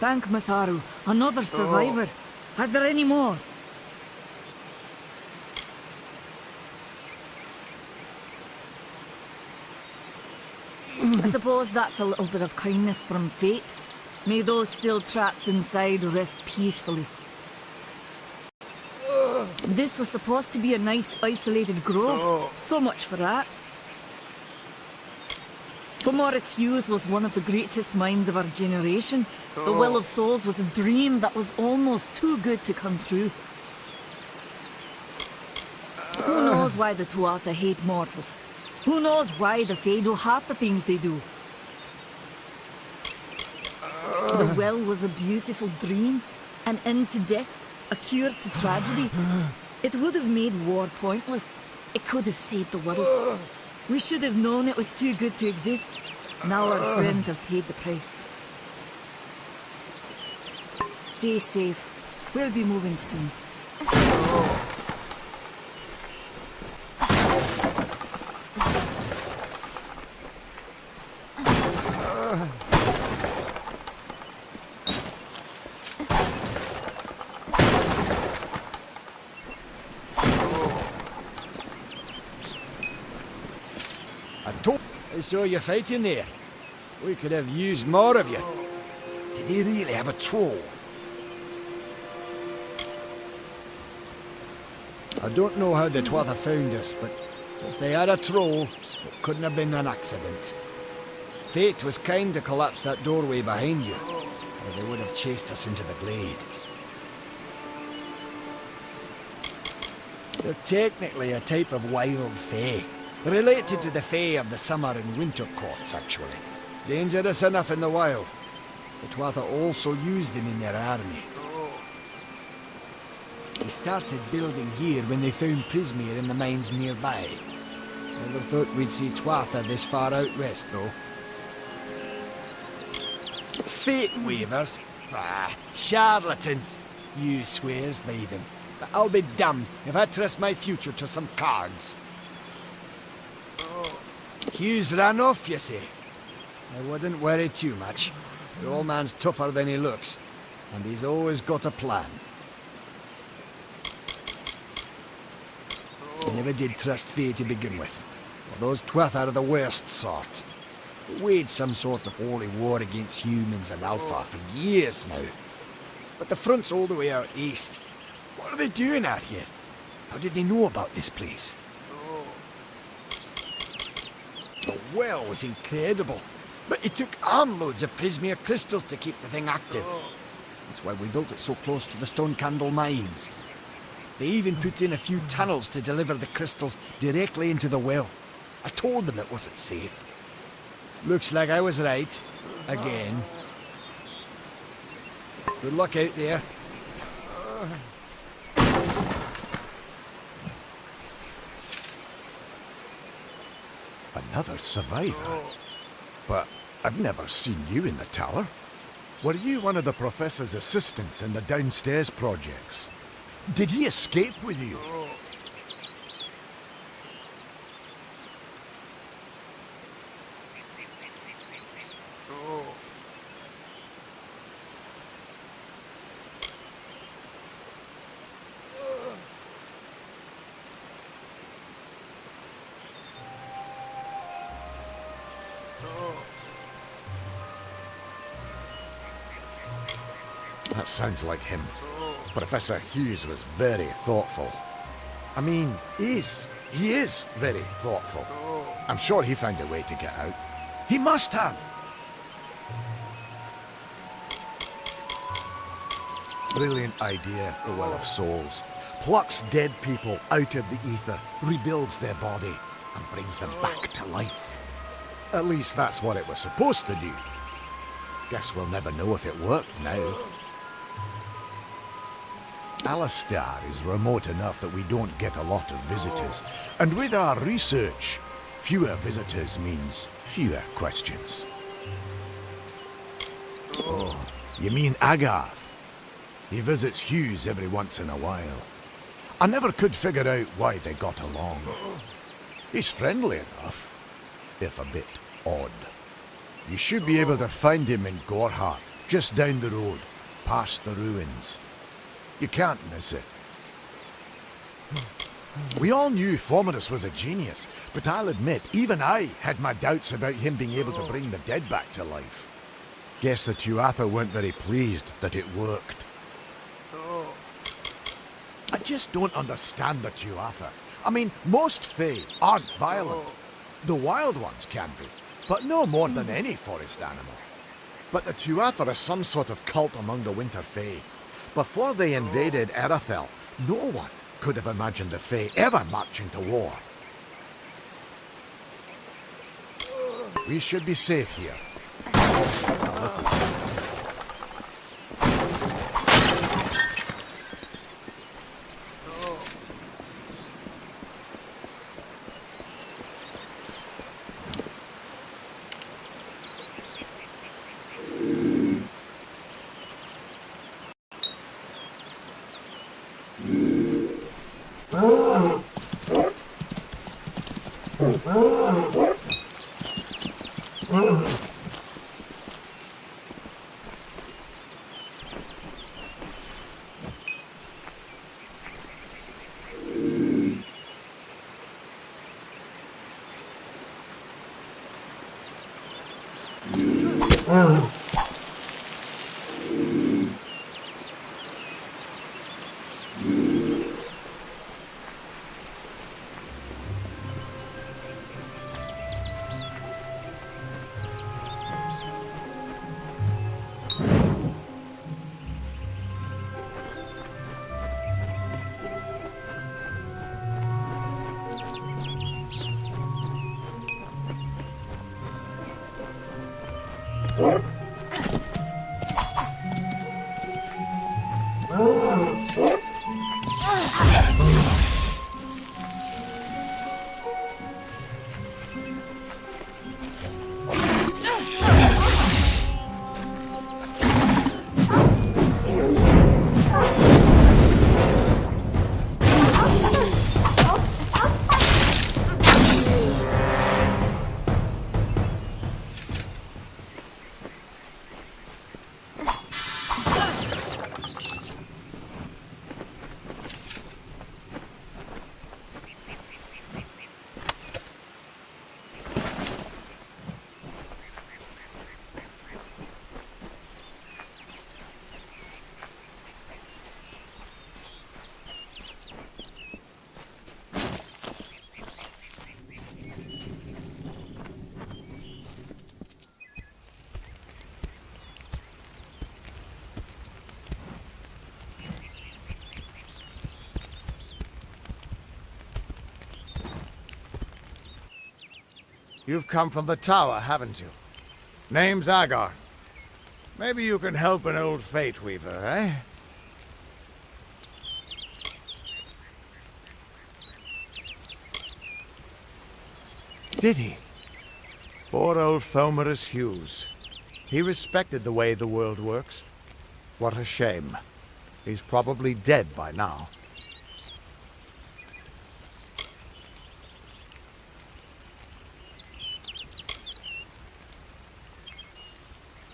Thank Matharu, another survivor. Are there any more? I suppose that's a little bit of kindness from fate. May those still trapped inside rest peacefully. This was supposed to be a nice isolated grove. So much for that. For Morris Hughes was one of the greatest minds of our generation. The Well of Souls was a dream that was almost too good to come true. Who knows why the Tuatha hate mortals? Who knows why the Fae do half the things they do? The well was a beautiful dream, an end to death, a cure to tragedy. It would have made war pointless. It could have saved the world. We should have known it was too good to exist. Now our friends have paid the price. Stay safe. We'll be moving soon. I saw you fighting there. We could have used more of you. Did they really have a troll? I don't know how the Tuatha found us, but if they had a troll, it couldn't have been an accident. Fate was kind to collapse that doorway behind you, or they would have chased us into the glade. They're technically a type of wild fae. Related to the Fae of the summer and winter courts, actually. Dangerous enough in the wild. The Tuatha also used them in their army. They started building here when they found Prismere in the mines nearby. Never thought we'd see Tuatha this far out west, though. Fate weavers? Ah, charlatans. You swears by them. But I'll be damned if I trust my future to some cards. Hughes ran off, you say? I wouldn't worry too much. The old man's tougher than he looks, and he's always got a plan. I never did trust Fae to begin with. Well, those Tuatha are the worst sort. They waged some sort of holy war against humans and Alpha for years now. But the front's all the way out east. What are they doing out here? How did they know about this place? The well was incredible, but it took armloads of Prismere crystals to keep the thing active. That's why we built it so close to the Stone Candle mines. They even put in a few tunnels to deliver the crystals directly into the well. I told them it wasn't safe. Looks like I was right. Again. Good luck out there. Another survivor? But I've never seen you in the tower. Were you one of the Professor's assistants in the downstairs projects? Did he escape with you? That sounds like him. Professor Hughes was very thoughtful. I mean, he is very thoughtful. I'm sure he found a way to get out. He must have! Brilliant idea, the Well of Souls. Plucks dead people out of the ether, rebuilds their body, and brings them back to life. At least that's what it was supposed to do. Guess we'll never know if it worked now. Alistar is remote enough that we don't get a lot of visitors. And with our research, fewer visitors means fewer questions. Oh, you mean Agav? He visits Hughes every once in a while. I never could figure out why they got along. He's friendly enough, if a bit odd. You should be able to find him in Gorhart, Just down the road, past the ruins. You can't miss it. We all knew Fomerus was a genius, but I'll admit, even I had my doubts about him being able to bring the dead back to life. Guess the Tuatha weren't very pleased that it worked. I just don't understand the Tuatha. I mean, most Fae aren't violent. The wild ones can be, but no more than any forest animal. But the Tuatha are some sort of cult among the Winter Fae. Before they invaded Erythel, no one could have imagined the Fae ever marching to war. We should be safe here. You've come from the tower, haven't you? Name's Agarth. Maybe you can help an old fate weaver, eh? Did he? Poor old Fomerus Hughes. He respected the way the world works. What a shame. He's probably dead by now.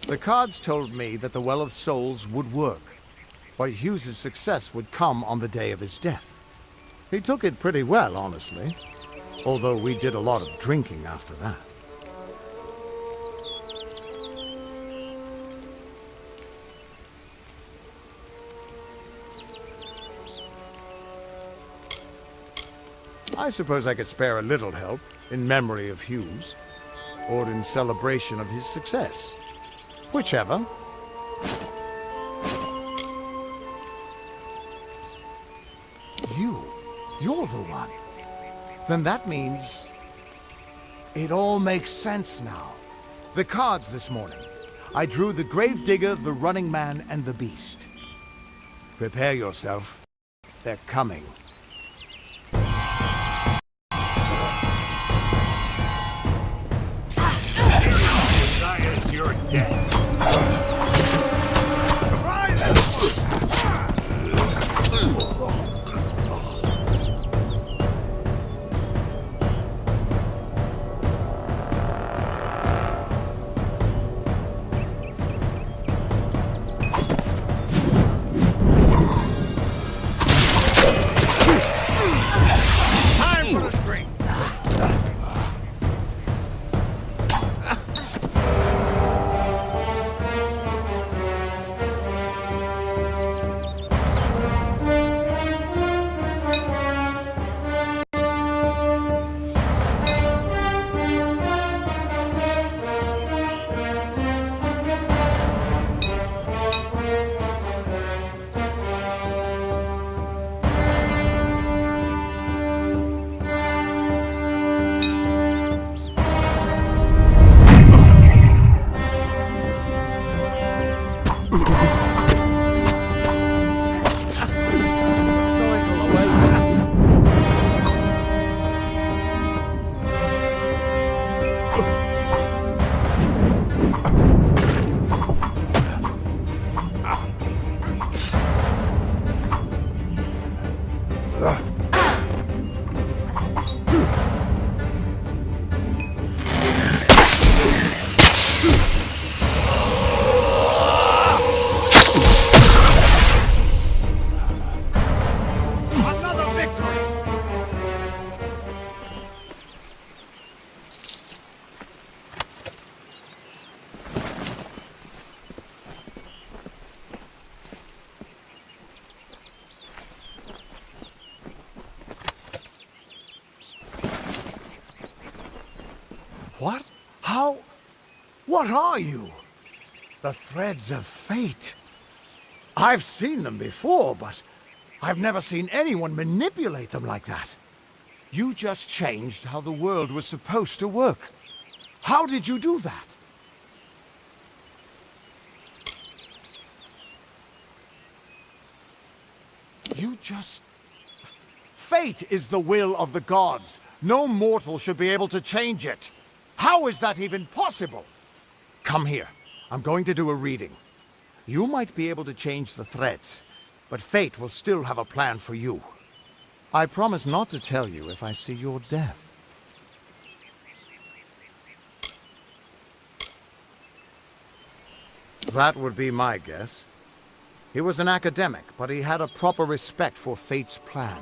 The cards told me that the Well of Souls would work, but Hughes' success would come on the day of his death. He took it pretty well, honestly, although we did a lot of drinking after that. I suppose I could spare a little help in memory of Hughes, or in celebration of his success. Whichever. You're the one. Then that means it all makes sense now. The cards this morning. I drew the Gravedigger, the Running Man, and the Beast. Prepare yourself. They're coming. Desires your death. What? How? What are you? The threads of fate. I've seen them before, but I've never seen anyone manipulate them like that. You just changed how the world was supposed to work. How did you do that? You just... Fate is the will of the gods. No mortal should be able to change it. How is that even possible? Come here. I'm going to do a reading. You might be able to change the threads, but fate will still have a plan for you. I promise not to tell you if I see your death. That would be my guess. He was an academic, but he had a proper respect for fate's plan,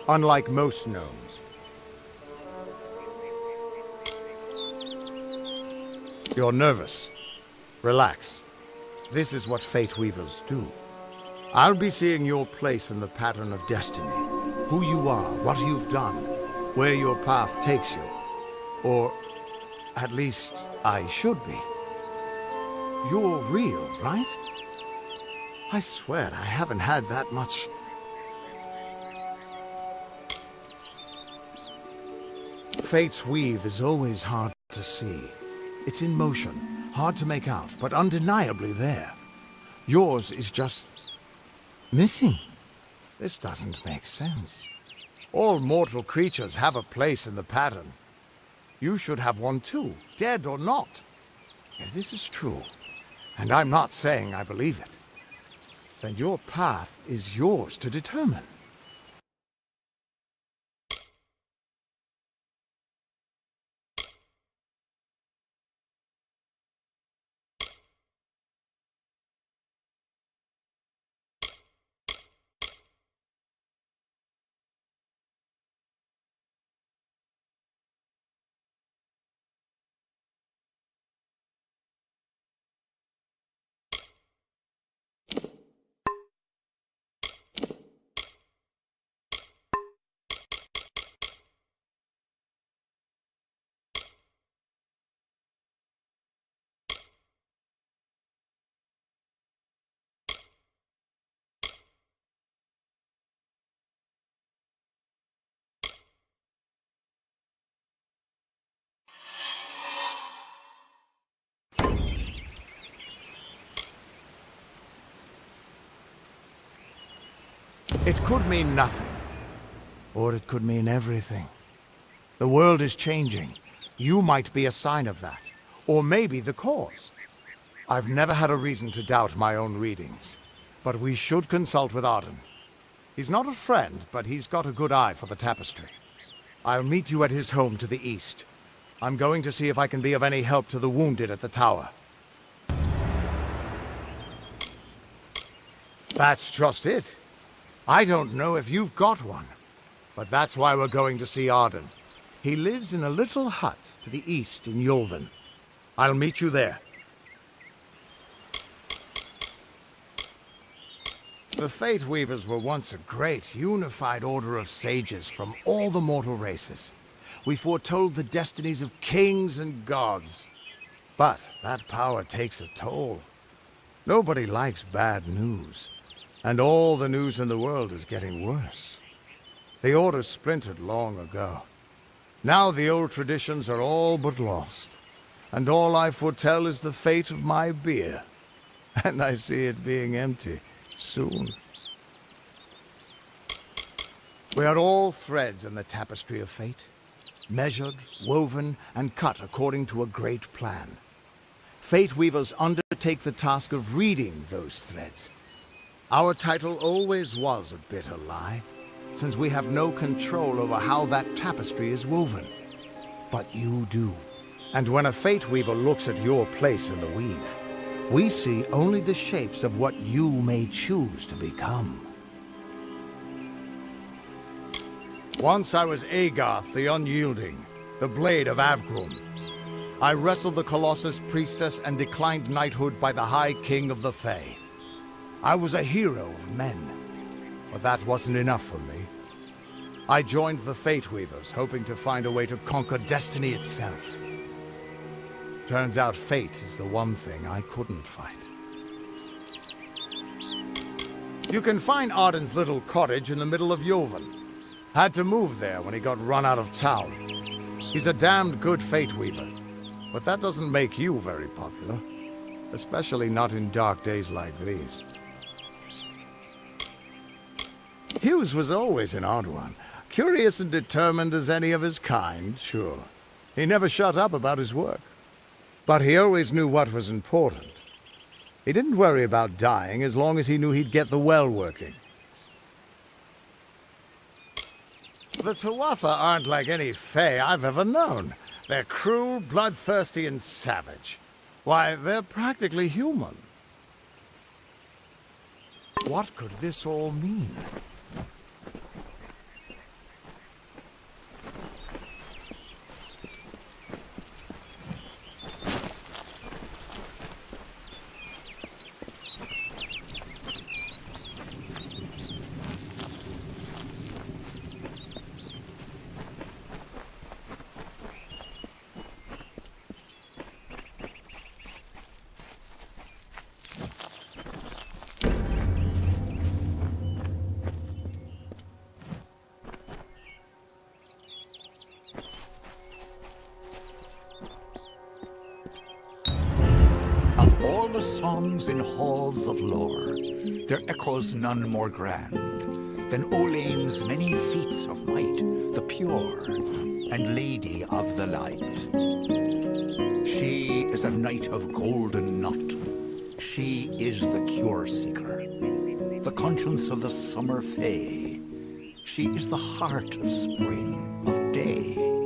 unlike most gnomes. You're nervous. Relax. This is what Fate Weavers do. I'll be seeing your place in the pattern of destiny. Who you are, what you've done, where your path takes you. Or, at least, I should be. You're real, right? I swear I haven't had that much... Fate's weave is always hard to see. It's in motion, hard to make out, but undeniably there. Yours is just... missing. This doesn't make sense. All mortal creatures have a place in the pattern. You should have one too, dead or not. If this is true, and I'm not saying I believe it, then your path is yours to determine. It could mean nothing, or it could mean everything. The world is changing. You might be a sign of that, or maybe the cause. I've never had a reason to doubt my own readings, but we should consult with Arden. He's not a friend, but he's got a good eye for the tapestry. I'll meet you at his home to the east. I'm going to see if I can be of any help to the wounded at the tower. That's just it. I don't know if you've got one, but that's why we're going to see Arden. He lives in a little hut to the east in Yulven. I'll meet you there. The Fate Weavers were once a great, unified order of sages from all the mortal races. We foretold the destinies of kings and gods. But that power takes a toll. Nobody likes bad news. And all the news in the world is getting worse. The Order splintered long ago. Now the old traditions are all but lost. And all I foretell is the fate of my beer. And I see it being empty soon. We are all threads in the tapestry of fate. Measured, woven, and cut according to a great plan. Fate Weavers undertake the task of reading those threads. Our title always was a bitter lie, since we have no control over how that tapestry is woven. But you do. And when a Fate Weaver looks at your place in the weave, we see only the shapes of what you may choose to become. Once I was Agarth the Unyielding, the Blade of Avgrum. I wrestled the Colossus Priestess and declined knighthood by the High King of the Fae. I was a hero of men, but that wasn't enough for me. I joined the Fate Weavers, hoping to find a way to conquer destiny itself. Turns out fate is the one thing I couldn't fight. You can find Arden's little cottage in the middle of Joven. Had to move there when he got run out of town. He's a damned good fate weaver, but that doesn't make you very popular. Especially not in dark days like these. Hughes was always an odd one. Curious and determined as any of his kind, sure. He never shut up about his work. But he always knew what was important. He didn't worry about dying as long as he knew he'd get the well working. The Tuatha aren't like any Fae I've ever known. They're cruel, bloodthirsty, and savage. Why, they're practically human. What could this all mean? Of all the songs in halls of lore, there echoes none more grand than Olain's many feats of might, the pure and lady of the light. She is a knight of golden knot. She is the cure seeker, the conscience of the summer fae. She is the heart of spring, of day.